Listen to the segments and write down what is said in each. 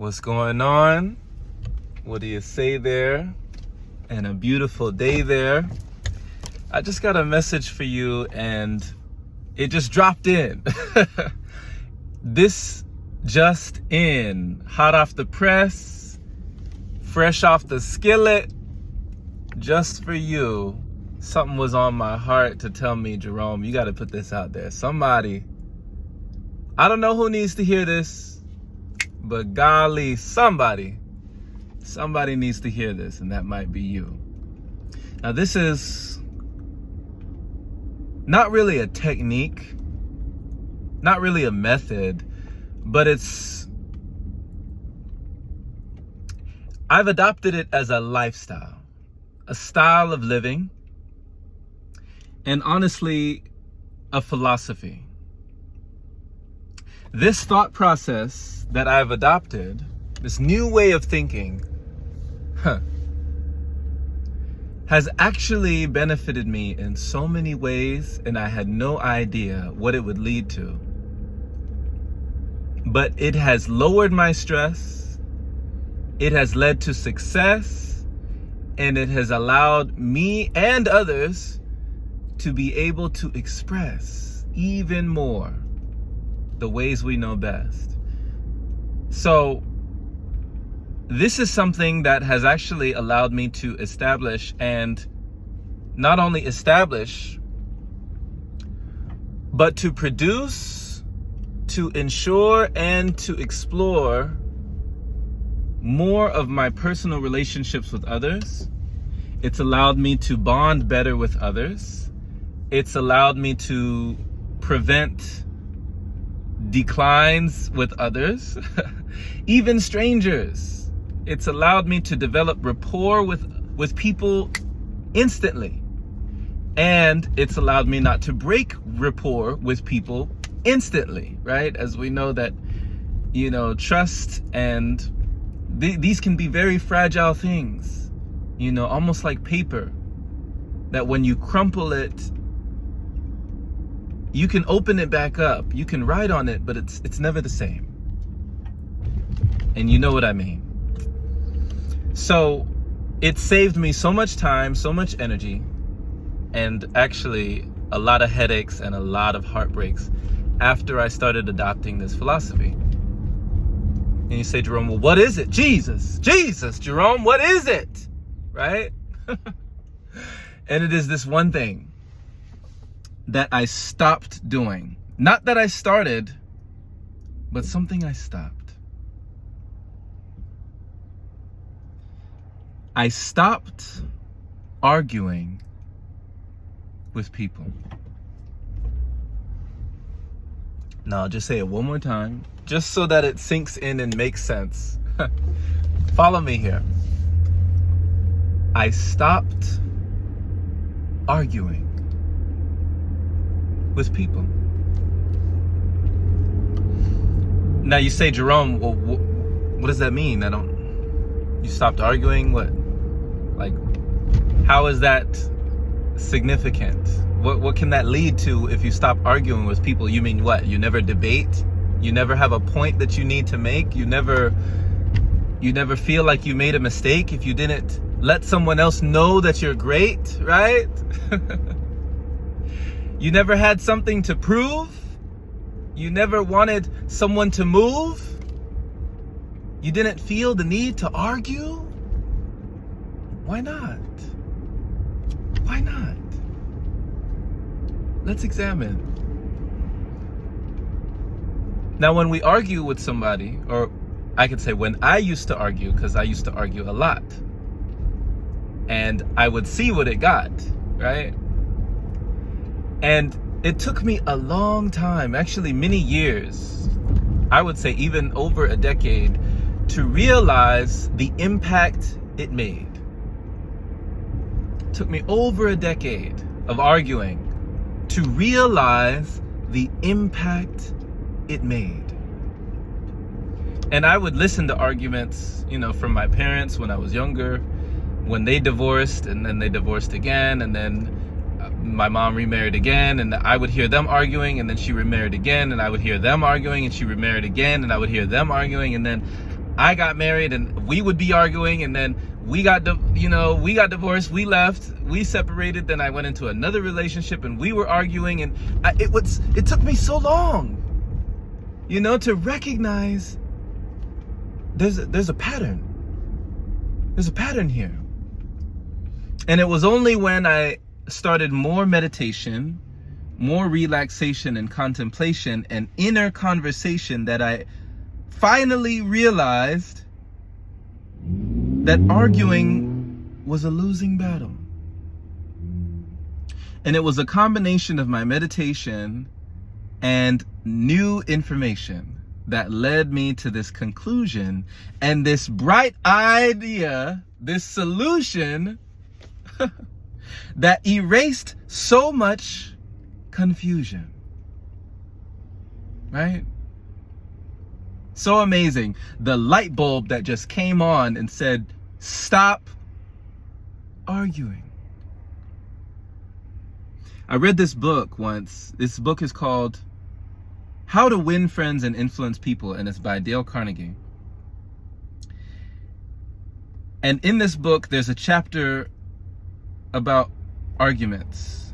What's going on? What do you say there? And a beautiful day there. I just got a message for you and it just dropped in. This just in, hot off the press, fresh off the skillet, just for you. Something was on my heart to tell me, Jerome, you got to put this out there. Somebody, I don't know who needs to hear this, but golly, somebody needs to hear this, and that might be you. Now, this is not really a technique, not really a method, but I've adopted it as a lifestyle, a style of living, and honestly, a philosophy. This thought process that I've adopted, this new way of thinking, has actually benefited me in so many ways, and I had no idea what it would lead to. But it has lowered my stress, it has led to success, and it has allowed me and others to be able to express even more the ways we know best. So this is something that has actually allowed me to establish, and not only establish, but to produce, to ensure, and to explore more of my personal relationships with others. It's allowed me to bond better with others. It's allowed me to prevent declines with others, even strangers. It's allowed me to develop rapport with people instantly. And it's allowed me not to break rapport with people instantly, right? As we know that, trust and these can be very fragile things, almost like paper, that when you crumple it, you can open it back up, you can write on it, but it's never the same. And you know what I mean. So it saved me so much time, so much energy, and actually a lot of headaches and a lot of heartbreaks after I started adopting this philosophy. And you say, Jerome, well, what is it? Jesus, Jerome, what is it? Right? And it is this one thing that I stopped doing. Not that I started, but something I stopped. I stopped arguing with people. Now I'll just say it one more time, just so that it sinks in and makes sense. Follow me here. I stopped arguing with people. Now you say, Jerome, well, what does that mean? You stopped arguing? What? Like, how is that significant? What can that lead to if you stop arguing with people? You mean what? You never debate? You never have a point that you need to make? You never feel like you made a mistake if you didn't let someone else know that you're great, right? You never had something to prove? You never wanted someone to move? You didn't feel the need to argue? Why not? Why not? Let's examine. Now, when we argue with somebody, or I could say when I used to argue, because I used to argue a lot, and I would see what it got, right? And it took me a long time, actually many years, I would say even over a decade, to realize the impact it made. It took me over a decade of arguing to realize the impact it made. And I would listen to arguments, from my parents when I was younger, when they divorced and then they divorced again, and then my mom remarried again, and I would hear them arguing, and then she remarried again, and I would hear them arguing, and she remarried again, and I would hear them arguing, and then I got married and we would be arguing, and then we got divorced, we left, we separated, then I went into another relationship and we were arguing, and it took me so long, to recognize there's a pattern. There's a pattern here. And it was only when I started more meditation, more relaxation and contemplation and inner conversation that I finally realized that arguing was a losing battle. And it was a combination of my meditation and new information that led me to this conclusion and this bright idea, this solution that erased so much confusion. Right? So amazing. The light bulb that just came on and said, stop arguing. I read this book once. This book is called How to Win Friends and Influence People, and it's by Dale Carnegie. And in this book, there's a chapter about arguments.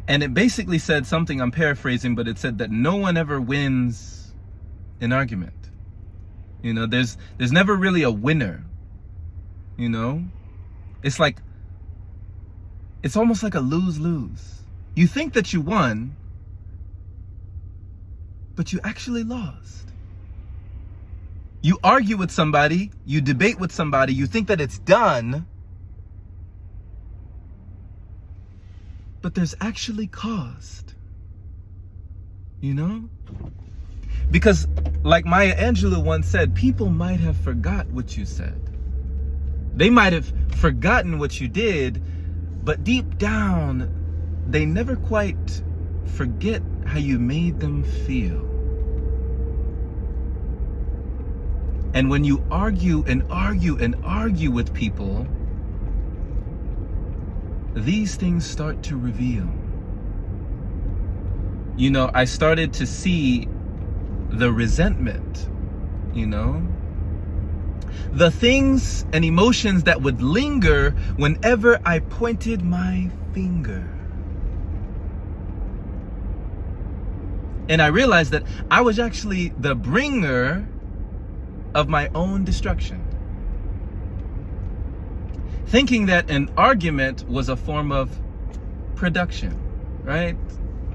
And it basically said something, I'm paraphrasing, but it said that no one ever wins an argument. There's never really a winner. It's almost like a lose-lose. You think that you won, but you actually lost. You argue with somebody, you debate with somebody, you think that it's done, but there's actually cost. Because like Maya Angelou once said, people might have forgot what you said. They might have forgotten what you did, but deep down, they never quite forget how you made them feel. And when you argue and argue and argue with people, these things start to reveal. I started to see the resentment, the things and emotions that would linger whenever I pointed my finger. And I realized that I was actually the bringer of my own destruction. Thinking that an argument was a form of production, right?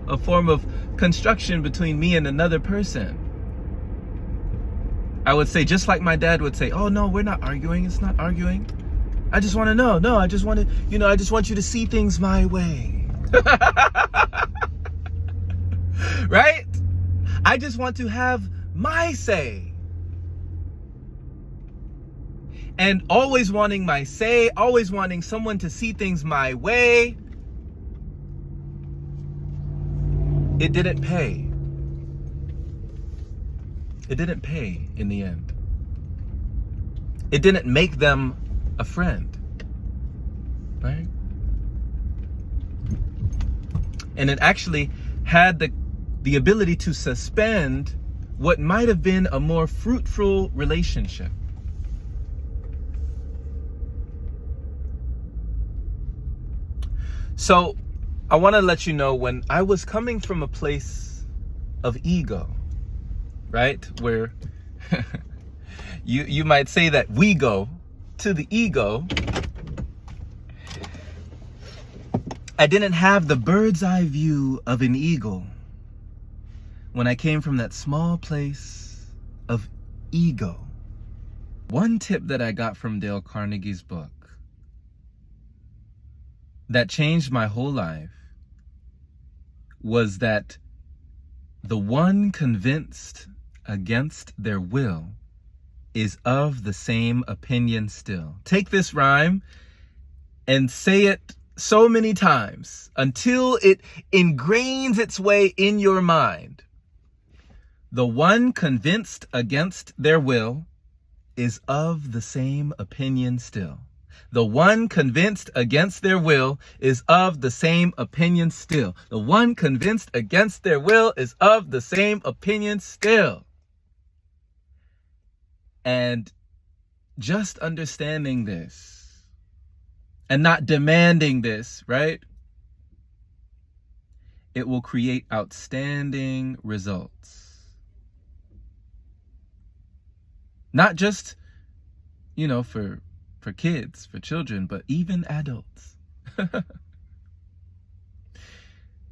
A form of construction between me and another person. I would say, just like my dad would say, oh no, we're not arguing, it's not arguing. I just want to know. No, I just want to, I just want you to see things my way. Right? I just want to have my say. And always wanting my say, always wanting someone to see things my way, it didn't pay. It didn't pay in the end. It didn't make them a friend, right? And it actually had the ability to suspend what might have been a more fruitful relationship. So I want to let you know, when I was coming from a place of ego, right? Where you might say that we go to the ego. I didn't have the bird's eye view of an eagle when I came from that small place of ego. One tip that I got from Dale Carnegie's book that changed my whole life was that the one convinced against their will is of the same opinion still. Take this rhyme and say it so many times until it ingrains its way in your mind. The one convinced against their will is of the same opinion still. The one convinced against their will is of the same opinion still. The one convinced against their will is of the same opinion still. And just understanding this and not demanding this, right? It will create outstanding results. Not just, for kids, for children, but even adults.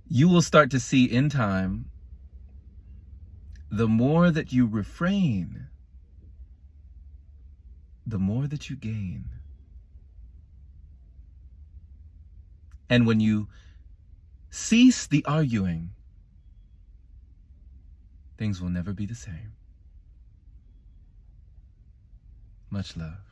You will start to see in time, the more that you refrain, the more that you gain. And when you cease the arguing, things will never be the same. Much love.